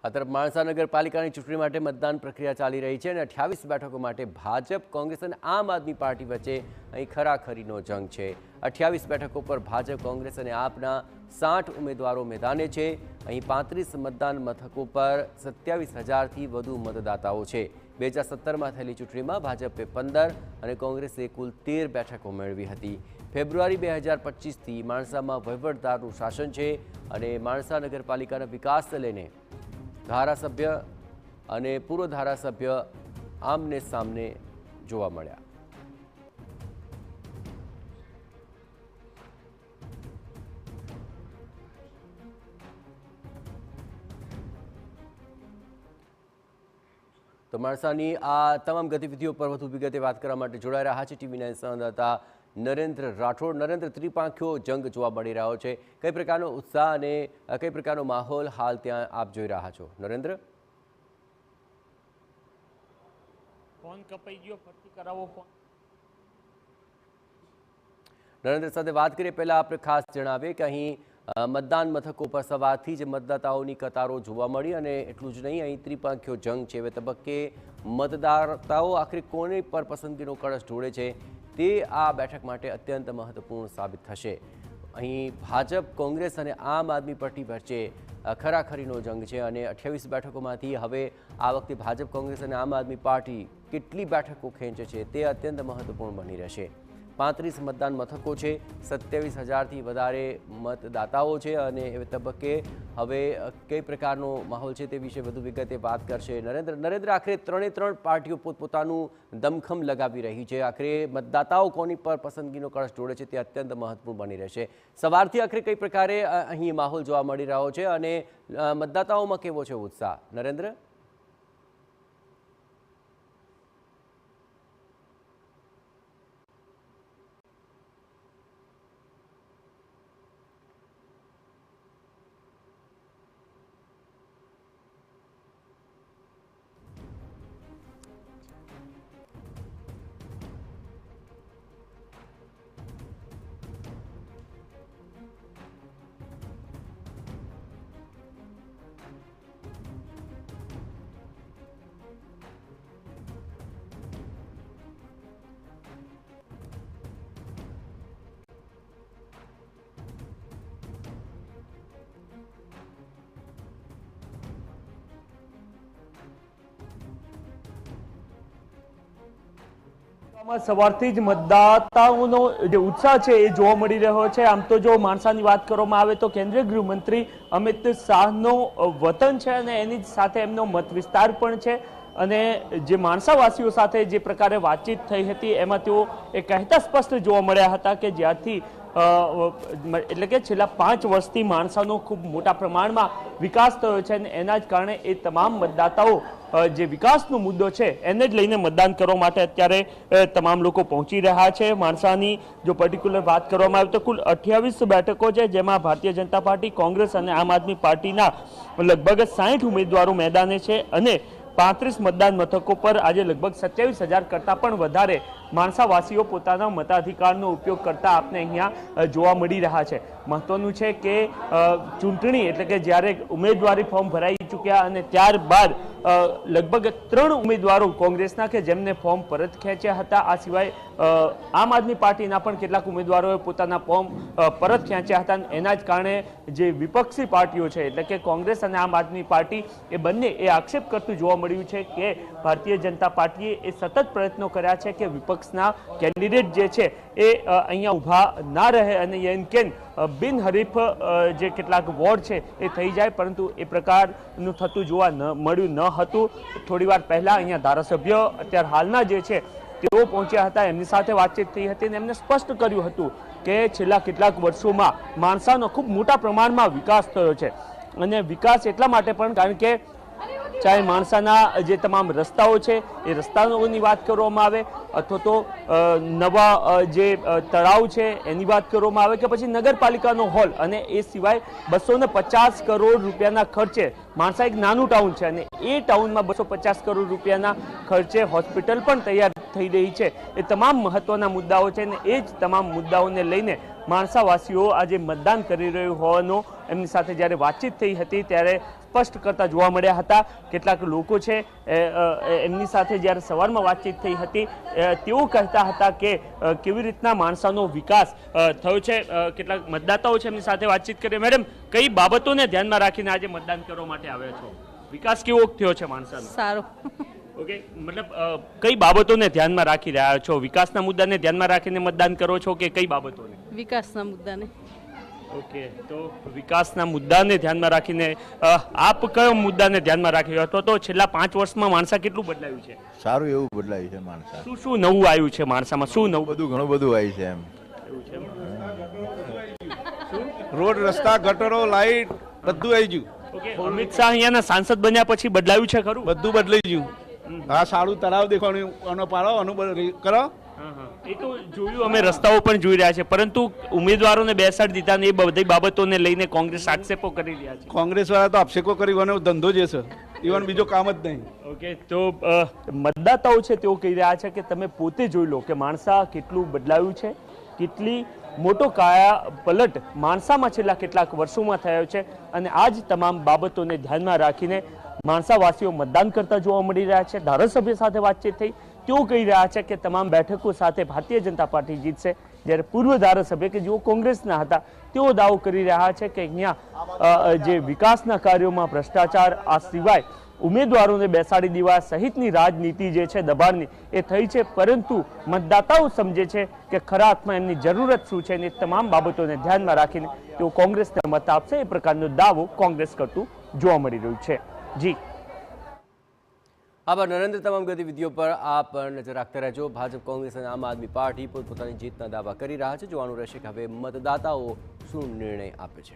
આ તરફ માણસા નગરપાલિકાની ચૂંટણી માટે મતદાન પ્રક્રિયા ચાલી રહી છે અને 28 બેઠકો માટે ભાજપ, કોંગ્રેસ અને આમ આદમી પાર્ટી વચ્ચે અહીં ખરાખરીનો જંગ છે। 28 બેઠકો પર ભાજપ, કોંગ્રેસ અને આપના 60 ઉમેદવારો મેદાને છે। અહીં 35 મતદાન મથકો પર 27,000થી વધુ મતદાતાઓ છે। 2017માં થયેલી ચૂંટણીમાં ભાજપે 15 અને કોંગ્રેસે કુલ 13 બેઠકો મેળવી હતી। ફેબ્રુઆરી 2025થી માણસામાં વહીવટદારનું શાસન છે અને માણસા નગરપાલિકાના વિકાસને લઈને ધારાસભ્ય અને પૂર્વ ધારાસભ્ય આમને સામને જોવા મળ્યા। તો માણસાની આ તમામ ગતિવિધિઓ પર વધુ વિગતે વાત કરવા માટે જોડાઈ રહ્યા છે ટીવી9 સંવાદદાતા નરેન્દ્ર રાઠોડ। નરેન્દ્ર, ત્રિપાંખ્યો જંગ જોવા મળી રહ્યો છે, કઈ પ્રકારનો ઉત્સાહ અને કઈ પ્રકારનો માહોલ હાલ ત્યાં આપ જોઈ રહ્યા છો? નરેન્દ્ર ફોન કપાઈ ગયો, ફરતી કરાવો ફોન। નરેન્દ્ર સાથે વાત કરીએ પહેલા આપણે ખાસ જણાવીએ કે અહીં મતદાન મથકો પર સવારથી જ મતદાતાઓની કતારો જોવા મળી અને એટલું જ નહીં, અહીં ત્રિપાંખ્યો જંગ છે। હવે તબક્કે મતદાતાઓ આખરે કોની પર પસંદગીનો કળશ ઢોળે છે તે આ બેઠક માટે અત્યંત મહત્વપૂર્ણ સાબિત થશે। અહીં ભાજપ, કોંગ્રેસ અને આમ આદમી પાર્ટી વચ્ચે ખરાખરીનો જંગ છે અને 28 બેઠકોમાંથી હવે આ વખતે ભાજપ, કોંગ્રેસ અને આમ આદમી પાર્ટી કેટલી બેઠકો ખેંચે છે તે અત્યંત મહત્વપૂર્ણ બની રહેશે। 35 મતદાન મથકો છે, 27,000થી વધારે મતદાતાઓ છે અને એ તબક્કે હવે કઈ પ્રકારનો માહોલ છે તે વિશે વધુ વિગતે વાત કરશે નરેન્દ્ર। આખરે ત્રણે પાર્ટીઓ પોતપોતાનું દમખમ લગાવી રહી છે, આખરે મતદાતાઓ કોની પર પસંદગીનો કળશ ઢોળે છે તે અત્યંત મહત્વપૂર્ણ બની રહેશે। સવારથી આખરે કઈ પ્રકારે અહીં માહોલ જોવા મળી રહ્યો છે અને મતદાતાઓમાં કેવો છે ઉત્સાહ? નરેન્દ્ર સવારથી જ મતદાતાઓનો જે ઉત્સાહ છે એ જોવા મળી રહ્યો છે। આમ તો જો માણસાની વાત કરવામાં આવે તો કેન્દ્રીય ગૃહમંત્રી અમિત શાહનો વતન છે અને એની સાથે એમનો મત વિસ્તાર પણ છે અને જે માણસાવાસીઓ સાથે જે પ્રકારે વાતચીત થઈ હતી એમાં તેઓ એ કહેતા સ્પષ્ટ જોવા મળ્યા હતા કે જ્યારથી એટલે કે છેલ્લા 5 વર્ષથી માણસાનો ખૂબ મોટા પ્રમાણમાં વિકાસ થયો છે અને એના જ કારણે એ તમામ મતદાતાઓ જે વિકાસનો મુદ્દો છે એને જ લઈને મતદાન કરવા માટે અત્યારે તમામ લોકો પહોંચી રહ્યા છે। માણસાની જો પર્ટિક્યુલર વાત કરવામાં આવે તો કુલ 28 બેઠકો છે, જેમાં ભારતીય જનતા પાર્ટી, કોંગ્રેસ અને આમ આદમી પાર્ટીના લગભગ 60 ઉમેદવારો મેદાને છે અને 35 મતદાન મથકો પર આજે લગભગ 27,000 કરતાં પણ વધારે માણસાવાસીઓ પોતાના મતાધિકારનો ઉપયોગ કરતા આપને અહીંયા જોવા મળી રહ્યા છે। મહત્વનું છે કે ચૂંટણી એટલે કે જ્યારે ઉમેદવારી ફોર્મ ભરાઈ ચૂક્યા અને ત્યારબાદ લગભગ 3 ઉમેદવારો કોંગ્રેસના કે જેમને ફોર્મ પરત ખેંચ્યા હતા, આ સિવાય આમ આદમી પાર્ટીના પણ કેટલાક ઉમેદવારોએ પોતાના ફોર્મ પરત ખેંચ્યા હતા। એના જ કારણે જે વિપક્ષી પાર્ટીઓ છે એટલે કે કોંગ્રેસ અને આમ આદમી પાર્ટી એ બંને એ આક્ષેપ કરતું જોવા મળ્યું છે કે ભારતીય જનતા પાર્ટીએ એ સતત પ્રયત્નો કર્યા છે કે વિપક્ષના કેન્ડિડેટ જે છે એ અહીંયા ઊભા ના રહે અને એન કેન બિનહરીફ જે કેટલાક વોર્ડ છે એ થઈ જાય, પરંતુ એ પ્રકારનું થતું જોવા મળ્યું ન હતું। થોડી વાર પહેલા અહીંયા ધારાસભ્ય અત્યારે હાલના જે છે તેઓ પહોંચ્યા હતા, એમની સાથે વાતચીત થઈ હતી અને એમને સ્પષ્ટ કર્યું હતું કે છેલ્લા કેટલાક વર્ષોમાં માણસાનો ખૂબ મોટા પ્રમાણમાં વિકાસ થયો છે અને વિકાસ એટલા માટે પણ કારણ કે ચાહે માણસાના જે તમામ રસ્તાઓ છે એ રસ્તાઓની વાત કરવામાં આવે અથવા તો નવા જે તળાવ છે એની વાત કરવામાં આવે કે પછી નગરપાલિકાનો હોલ અને એ સિવાય 250 કરોડ રૂપિયાના ખર્ચે માણસા એક નાનું ટાઉન છે અને એ ટાઉનમાં 250 કરોડ રૂપિયાના ખર્ચે હોસ્પિટલ પણ તૈયાર થઈ રહી છે। એ તમામ મહત્વના મુદ્દાઓ છે અને એ જ તમામ મુદ્દાઓને લઈને માણસાવાસીઓ આજે મતદાન કરી રહ્યું હોવાનો એમની સાથે જ્યારે વાતચીત થઈ હતી ત્યારે સ્પષ્ટ કરતા જોવા મળ્યા હતા. કેટલાક લોકો છે એમની સાથે જ્યારે સવારમાં વાતચીત થઈ હતી તેઓ કહેતા હતા કે કેવી રીતના માણસાનો વિકાસ થયો છે. કેટલાક મતદાતાઓ છે એમની સાથે વાતચીત કરી. મેડમ, કઈ બાબતોને ધ્યાનમાં રાખીને આજે મતદાન કરવા માટે આવ્યા છો? વિકાસ કેવો થયો છે માણસાનો? સારો. ઓકે, મતલબ કઈ બાબતોને ધ્યાનમાં રાખી રહ્યા છો? વિકાસના મુદ્દાને ધ્યાનમાં રાખીને મતદાન કરો છો કે કઈ બાબતોને? વિકાસના મુદ્દાને. ઓકે, તો વિકાસના મુદ્દાને ધ્યાનમાં રાખીને આપ કયો મુદ્દાને ધ્યાનમાં રાખી રહ્યો છો? તો છેલ્લા 5 વર્ષમાં માણસા કેટલું બદલાયું છે? સારું એવું બદલાયું છે માણસા. શું નવું આવ્યું છે માણસામાં? શું નવું? ઘણું બધું આવ્યું છે એમ. રોડ, રસ્તા, ગટરો, લાઈટ બધું આવી ગયું. ઓકે, અમિત શાહ અહીંયાના સાંસદ બન્યા પછી બદલાયું છે ખરું? બધું બદલાઈ ગયું. હા, સારું તળાવ દેખાણું, આનો પાડો, આનું કરો. એ તો જોયું, અમે રસ્તાઓ પણ જોઈ રહ્યા છે, પરંતુ ઉમેદવારોને બેસાડી દીધા ને એ બધી બાબતોને લઈને કોંગ્રેસ આક્ષેપો કરી રહ્યા છે. કોંગ્રેસ વાળા તો આક્ષેપો કરી અને ધંધો જે છે ઇવન બીજો કામ જ નહીં. ઓકે, તો મતદાતાઓ છે તેઓ કહી રહ્યા છે કે તમે પોતે જોઈ લો કે માણસા કેટલું બદલાયું છે, કેટલી મોટો કાયા પલટ માણસામાં છેલ્લા કેટલાક વર્ષોમાં થયો છે અને આ જ તમામ બાબતોને ધ્યાનમાં રાખીને માણસાવાસીઓ મતદાન કરતા જોવા મળી રહ્યા છે. ધારાસભ્ય સાથે વાતચીત થઈ, તેઓ કહી રહ્યા છે કે તમામ બેઠકો સાથે ભારતીય જનતા પાર્ટી જીતશે, જ્યારે પૂર્વ ધારાસભ્ય કે જેઓ કોંગ્રેસના હતા તેઓ દાવો કરી રહ્યા છે કે અહીંયા જે વિકાસના કાર્યોમાં ભ્રષ્ટાચાર, આ સિવાય ઉમેદવારોને બેસાડી દેવા સહિતની રાજનીતિ જે છે દબાણની એ થઈ છે, પરંતુ મતદાતાઓ સમજે છે કે ખરા અર્થમાં એમની જરૂરત શું છે અને તમામ બાબતોને ધ્યાનમાં રાખીને તેઓ કોંગ્રેસને મત આપશે. એ પ્રકારનો દાવો કોંગ્રેસ કરતું જોવા મળી રહ્યું છે. જી આભાર નરેન્દ્ર. તમામ ગતિવિધિઓ પર આપ નજર રાખતા રહેજો. ભાજપ, કોંગ્રેસ અને આમ આદમી પાર્ટી પોતપોતાની જીતના દાવા કરી રહ્યા છે. જોવાનું રહેશે કે હવે મતદાતાઓ શું નિર્ણય આપે છે.